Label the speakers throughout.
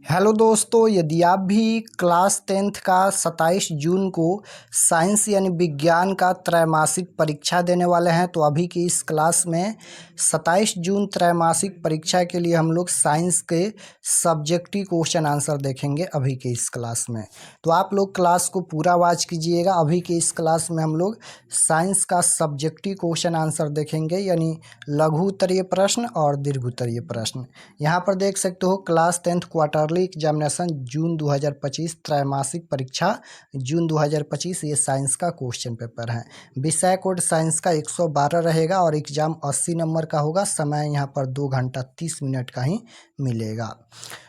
Speaker 1: Hello दोस्तों, यदि आप भी क्लास 10th का 27 जून को साइंस यानी विज्ञान का त्रैमासिक परीक्षा देने वाले हैं तो अभी की इस क्लास में 27 जून त्रैमासिक परीक्षा के लिए हम लोग साइंस के सब्जेक्टिव क्वेश्चन आंसर देखेंगे अभी के इस क्लास में। तो आप लोग क्लास को पूरा वॉच कीजिएगा। अभी के इस क्लास में हम लोग साइंस का सब्जेक्टिव क्वेश्चन आंसर देखेंगे, यानी लघु उत्तरीय प्रश्न और दीर्घ उत्तरीय प्रश्न। यहाँ पर देख सकते हो क्लास 10th क्वार्टरली एग्जामिनेशन जून 2025 त्रैमासिक परीक्षा जून 2025, ये साइंस का क्वेश्चन पेपर है। विषय कोड साइंस का 112 रहेगा और एग्जाम 80 नंबर का होगा। समय यहाँ पर 2 घंटा 30 मिनट का ही मिलेगा।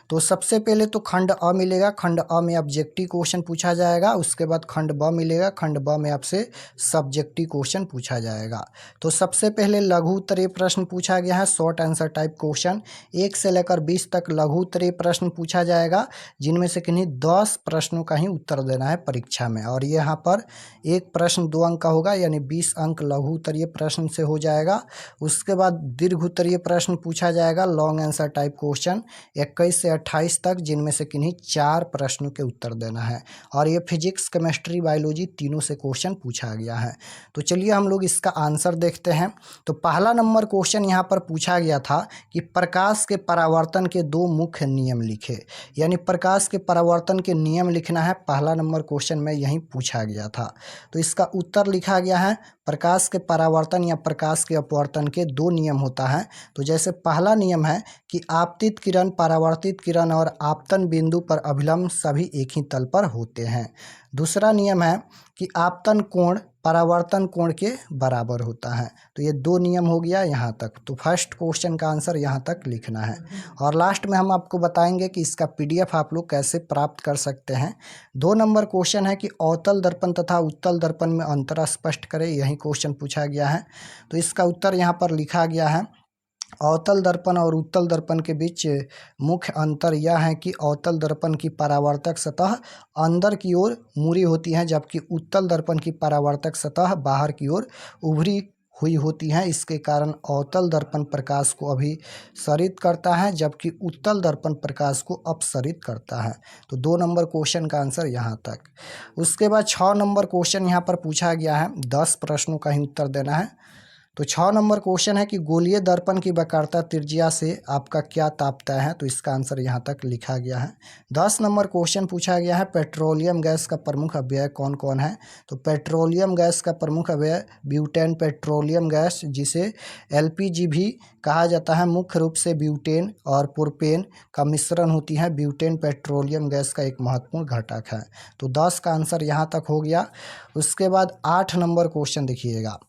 Speaker 1: तो सबसे पहले तो खंड अ मिलेगा। खंड अ में ऑब्जेक्टिव क्वेश्चन पूछा जाएगा। उसके बाद खंड ब मिलेगा। खंड ब में आपसे सब्जेक्टिव क्वेश्चन पूछा जाएगा। तो सबसे पहले लघु उत्तरीय प्रश्न पूछा गया है, शॉर्ट आंसर टाइप क्वेश्चन। 1 से लेकर 20 तक लघु उत्तरीय प्रश्न पूछा जाएगा, जिनमें से किन्हीं 10 प्रश्नों का ही उत्तर देना है परीक्षा में। और यहाँ पर एक प्रश्न 2 अंक का होगा, यानी 20 अंक लघु उत्तरीय प्रश्न से हो जाएगा। उसके बाद दीर्घ उत्तरीय प्रश्न पूछा जाएगा, लॉन्ग आंसर टाइप क्वेश्चन 21 से 28 तक, जिनमें से किन्हीं 4 प्रश्नों के उत्तर देना है। और ये फिजिक्स, केमिस्ट्री, बायोलॉजी तीनों से क्वेश्चन पूछा गया है। तो चलिए हम लोग इसका आंसर देखते हैं। तो पहला नंबर क्वेश्चन यहाँ पर पूछा गया था कि प्रकाश के परावर्तन के 2 मुख्य नियम लिखे, यानी प्रकाश के परावर्तन के नियम लिखना है। पहला नंबर क्वेश्चन में यही पूछा गया था। तो इसका उत्तर लिखा गया है, प्रकाश के परावर्तन या प्रकाश के अपवर्तन के 2 नियम होता है। तो जैसे पहला नियम है कि आपतित किरण, परावर्तित किरण और आपतन बिंदु पर अभिलंब सभी एक ही तल पर होते हैं। दूसरा नियम है कि आपतन कोण परावर्तन कोण के बराबर होता है। तो ये 2 नियम हो गया यहाँ तक। तो फर्स्ट क्वेश्चन का आंसर यहाँ तक लिखना है। और लास्ट में हम आपको बताएंगे कि इसका PDF आप लोग कैसे प्राप्त कर सकते हैं। 2 नंबर क्वेश्चन है कि अवतल दर्पण तथा उत्तल दर्पण में अंतर स्पष्ट करें, यही क्वेश्चन पूछा गया है। तो इसका उत्तर यहाँ पर लिखा गया है, अवतल दर्पण और उत्तल दर्पण के बीच मुख्य अंतर यह है कि अवतल दर्पण की परावर्तक सतह अंदर की ओर मुड़ी होती है, जबकि उत्तल दर्पण की परावर्तक सतह बाहर की ओर उभरी हुई होती है। इसके कारण अवतल दर्पण प्रकाश को अभिसरित करता है, जबकि उत्तल दर्पण प्रकाश को अपसरित करता है। तो 2 नंबर क्वेश्चन का आंसर यहाँ तक। उसके बाद 6 नंबर क्वेश्चन यहाँ पर पूछा गया है, 10 प्रश्नों का ही उत्तर देना है। तो 6 नंबर क्वेश्चन है कि गोलीय दर्पण की वक्रता त्रिज्या से आपका क्या तापता है। तो इसका आंसर यहाँ तक लिखा गया है। 10 नंबर क्वेश्चन पूछा गया है, पेट्रोलियम गैस का प्रमुख अवयव कौन कौन है। तो पेट्रोलियम गैस का प्रमुख अवयव ब्यूटेन पेट्रोलियम गैस, जिसे LPG भी कहा जाता है, मुख्य रूप से ब्यूटेन और प्रोपेन का मिश्रण होती है। ब्यूटेन पेट्रोलियम गैस का एक महत्वपूर्ण घटक है। तो 10 का आंसर यहाँ तक हो गया। उसके बाद 8 नंबर क्वेश्चन देखिएगा।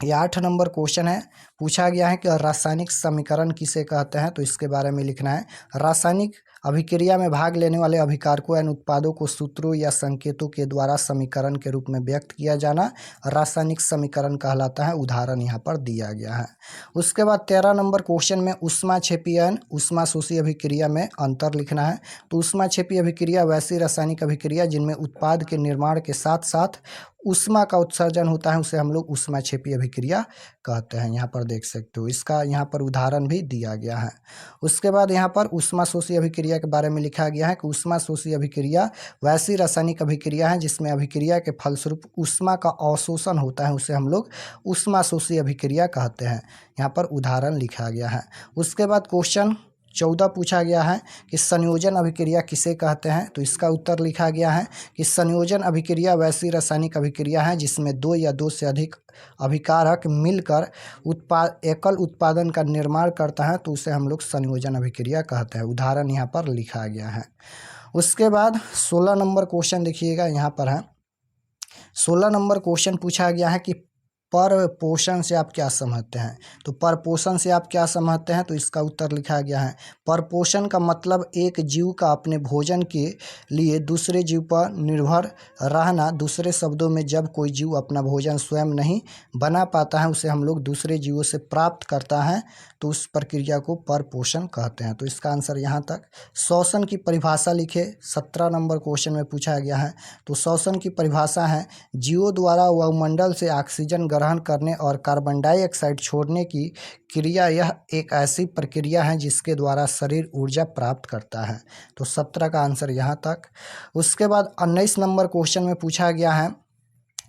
Speaker 1: ये 8 नंबर क्वेश्चन है, पूछा गया है कि रासायनिक समीकरण किसे कहते हैं। तो इसके बारे में लिखना है, रासायनिक अभिक्रिया में भाग लेने वाले अभिकारकों एवं उत्पादों को सूत्रों या संकेतों के द्वारा समीकरण के रूप में व्यक्त किया जाना रासायनिक समीकरण कहलाता है। उदाहरण यहाँ पर दिया गया है। उसके बाद 13 नंबर क्वेश्चन में ऊष्माक्षेपी एवं ऊष्माशोषी अभिक्रिया में अंतर लिखना है। तो ऊष्माक्षेपी अभिक्रिया वैसी रासायनिक अभिक्रिया जिनमें उत्पाद के निर्माण के साथ साथ ऊष्मा का उत्सर्जन होता है, उसे हम लोग ऊष्माक्षेपी अभिक्रिया कहते हैं। यहाँ पर देख सकते हो, इसका यहाँ पर उदाहरण भी दिया गया है। उसके बाद यहाँ पर ऊष्माशोषी अभिक्रिया के बारे में लिखा गया है कि ऊष्माशोषी अभिक्रिया वैसी रासायनिक अभिक्रिया है जिसमें अभिक्रिया के फलस्वरूप ऊष्मा का अवशोषण होता है, उसे हम लोग ऊष्माशोषी अभिक्रिया कहते हैं। यहाँ पर उदाहरण लिखा गया है। उसके बाद क्वेश्चन 14 पूछा गया है कि संयोजन अभिक्रिया किसे कहते हैं। तो इसका उत्तर लिखा गया है कि संयोजन अभिक्रिया वैसी रासायनिक अभिक्रिया है जिसमें 2 या 2 से अधिक अभिकारक मिलकर एकल उत्पादन का निर्माण करता है, तो उसे हम लोग संयोजन अभिक्रिया कहते हैं। उदाहरण यहाँ पर लिखा गया है। उसके बाद 16 नंबर क्वेश्चन देखिएगा, यहाँ पर है 16 नंबर क्वेश्चन पूछा गया है कि पर पोषण से आप क्या समझते हैं। तो पर पोषण से आप क्या समझते हैं। तो इसका उत्तर लिखा गया है, पर पोषण का मतलब एक जीव का अपने भोजन के लिए दूसरे जीव पर निर्भर रहना। दूसरे शब्दों में, जब कोई जीव अपना भोजन स्वयं नहीं बना पाता है, उसे हम लोग दूसरे जीवों से प्राप्त करता है, तो उस प्रक्रिया को पर पोषण कहते हैं। तो इसका आंसर यहाँ तक। श्वसन की परिभाषा लिखे, 17 नंबर क्वेश्चन में पूछा गया है। तो श्वसन की परिभाषा है, जीवों द्वारा वायुमंडल से ऑक्सीजन ग्रहण करने और कार्बन डाइऑक्साइड छोड़ने की क्रिया, यह एक ऐसी प्रक्रिया है जिसके द्वारा शरीर ऊर्जा प्राप्त करता है। तो 17 का आंसर यहाँ तक। उसके बाद 19 नंबर क्वेश्चन में पूछा गया है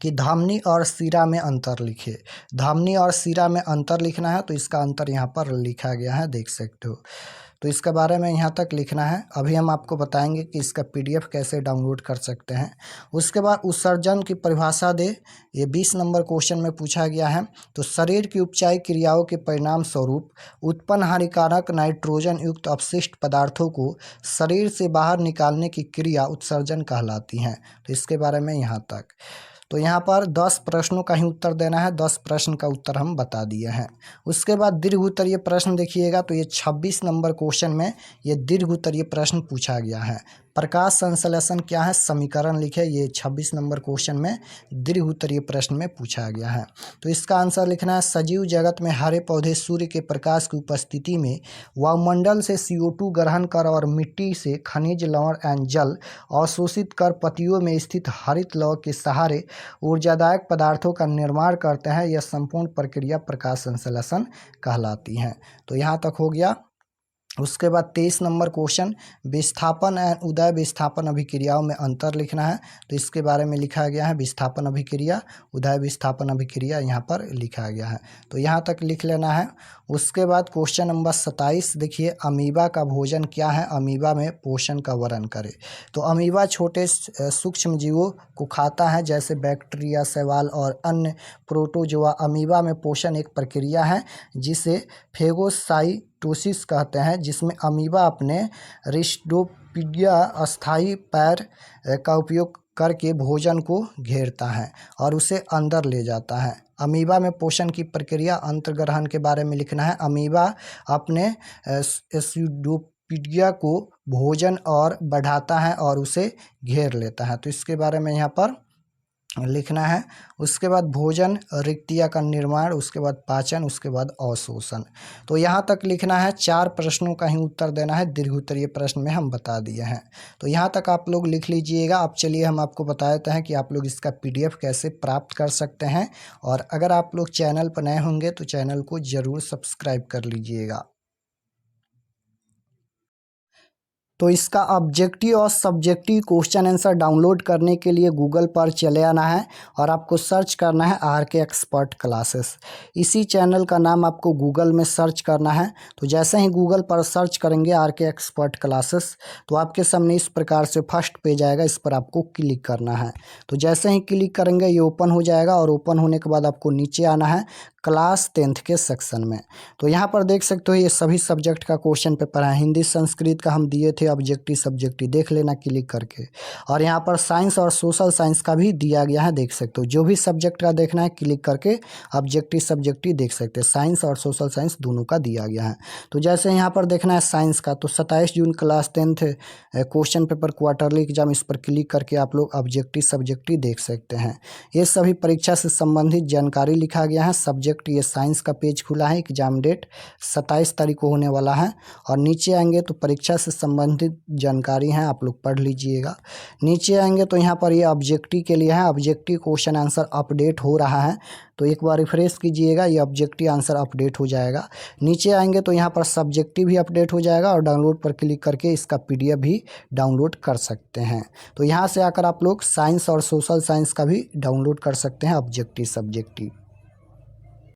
Speaker 1: कि धमनी और शिरा में अंतर लिखे। धमनी और शिरा में अंतर लिखना है, तो इसका अंतर यहाँ पर लिखा गया है, देख सकते हो। तो इसके बारे में यहाँ तक लिखना है। अभी हम आपको बताएंगे कि इसका PDF कैसे डाउनलोड कर सकते हैं। उसके बाद उत्सर्जन की परिभाषा दे, ये 20 नंबर क्वेश्चन में पूछा गया है। तो शरीर की उपचायी क्रियाओं के परिणाम स्वरूप उत्पन्न हानिकारक नाइट्रोजन युक्त अपशिष्ट पदार्थों को शरीर से बाहर निकालने की क्रिया उत्सर्जन कहलाती है। तो इसके बारे में यहाँ तक। तो यहाँ पर 10 प्रश्नों का ही उत्तर देना है, 10 प्रश्न का उत्तर हम बता दिए हैं। उसके बाद दीर्घ उत्तरीय प्रश्न देखिएगा, तो ये 26 नंबर क्वेश्चन में ये दीर्घ उत्तरीय प्रश्न पूछा गया है। प्रकाश संश्लेषण क्या है, समीकरण लिखे। ये 26 नंबर क्वेश्चन में दीर्घ उत्तरीय प्रश्न में पूछा गया है। तो इसका आंसर लिखना है, सजीव जगत में हरे पौधे सूर्य के प्रकाश की उपस्थिति में वायुमंडल से CO2 ग्रहण कर और मिट्टी से खनिज लवण एवं जल अवशोषित कर पत्तियों में स्थित हरित लौ के सहारे ऊर्जादायक पदार्थों का निर्माण करते हैं। यह संपूर्ण प्रक्रिया प्रकाश संश्लेषण कहलाती है। तो यहाँ तक हो गया। उसके बाद 23 नंबर क्वेश्चन, विस्थापन एवं उदय विस्थापन अभिक्रियाओं में अंतर लिखना है। तो इसके बारे में लिखा गया है, विस्थापन अभिक्रिया, उदय विस्थापन अभिक्रिया यहाँ पर लिखा गया है। तो यहाँ तक लिख लेना है। उसके बाद क्वेश्चन नंबर 27 देखिए, अमीबा का भोजन क्या है, अमीबा में पोषण का वर्णन करें। तो अमीबा छोटे सूक्ष्म जीवों को खाता है, जैसे बैक्टीरिया, शैवाल और अन्य प्रोटोजोआ। अमीबा में पोषण एक प्रक्रिया है जिसे फेगोसाइटोसिस कहते हैं, जिसमें अमीबा अपने रिस्टोपिडिया अस्थायी पैर का उपयोग करके भोजन को घेरता है और उसे अंदर ले जाता है। अमीबा में पोषण की प्रक्रिया अंतर्ग्रहण के बारे में लिखना है। अमीबा अपने रिस्टोपिडिया को भोजन और बढ़ाता है और उसे घेर लेता है। तो इसके बारे में यहाँ पर लिखना है। उसके बाद भोजन, रिक्तिया का निर्माण, उसके बाद पाचन, उसके बाद अवशोषण। तो यहाँ तक लिखना है। 4 प्रश्नों का ही उत्तर देना है, दीर्घ उत्तरीय प्रश्न में हम बता दिए हैं। तो यहाँ तक आप लोग लिख लीजिएगा। अब चलिए हम आपको बता देते हैं कि आप लोग इसका PDF कैसे प्राप्त कर सकते हैं। और अगर आप लोग चैनल पर नए होंगे तो चैनल को ज़रूर सब्सक्राइब कर लीजिएगा। तो इसका ऑब्जेक्टिव और सब्जेक्टिव क्वेश्चन आंसर डाउनलोड करने के लिए गूगल पर चले आना है और आपको सर्च करना है RK एक्सपर्ट क्लासेस। इसी चैनल का नाम आपको गूगल में सर्च करना है। तो जैसे ही गूगल पर सर्च करेंगे RK एक्सपर्ट क्लासेस, तो आपके सामने इस प्रकार से फर्स्ट पेज आएगा, इस पर आपको क्लिक करना है। तो जैसे ही क्लिक करेंगे ये ओपन हो जाएगा और ओपन होने के बाद आपको नीचे आना है क्लास 10th के सेक्शन में। तो यहाँ पर देख सकते हो ये सभी सब्जेक्ट का क्वेश्चन पेपर है। हिंदी संस्कृत का हम दिए थे ऑब्जेक्टिव सब्जेक्टिव, देख लेना क्लिक करके। और यहाँ पर साइंस और सोशल साइंस का भी दिया गया है, देख सकते हो। जो भी सब्जेक्ट का देखना है क्लिक करके ऑब्जेक्टिव सब्जेक्टिव देख सकते हैं। साइंस और सोशल साइंस दोनों का दिया गया है। तो जैसे यहाँ पर देखना है साइंस का, तो 27 June class 10th question paper quarterly exam, इस पर क्लिक करके आप लोग ऑब्जेक्टिव सब्जेक्टिव देख सकते हैं। ये सभी परीक्षा से संबंधित जानकारी लिखा गया है। सब्जेक्ट ये साइंस का पेज खुला है, एग्जाम डेट 27 तारीख को होने वाला है। और नीचे आएंगे तो परीक्षा से संबंधित जानकारी है, आप लोग पढ़ लीजिएगा। नीचे आएंगे तो यहाँ पर ये ऑब्जेक्टिव के लिए है, ऑब्जेक्टिव क्वेश्चन आंसर अपडेट हो रहा है। तो एक बार रिफ्रेश कीजिएगा, ये ऑब्जेक्टिव आंसर अपडेट हो जाएगा। नीचे आएंगे तो यहाँ पर सब्जेक्टिव भी अपडेट हो जाएगा और डाउनलोड पर क्लिक करके इसका PDF भी डाउनलोड कर सकते हैं। तो यहाँ से आकर आप लोग साइंस और सोशल साइंस का भी डाउनलोड कर सकते हैं ऑब्जेक्टिव सब्जेक्टिव।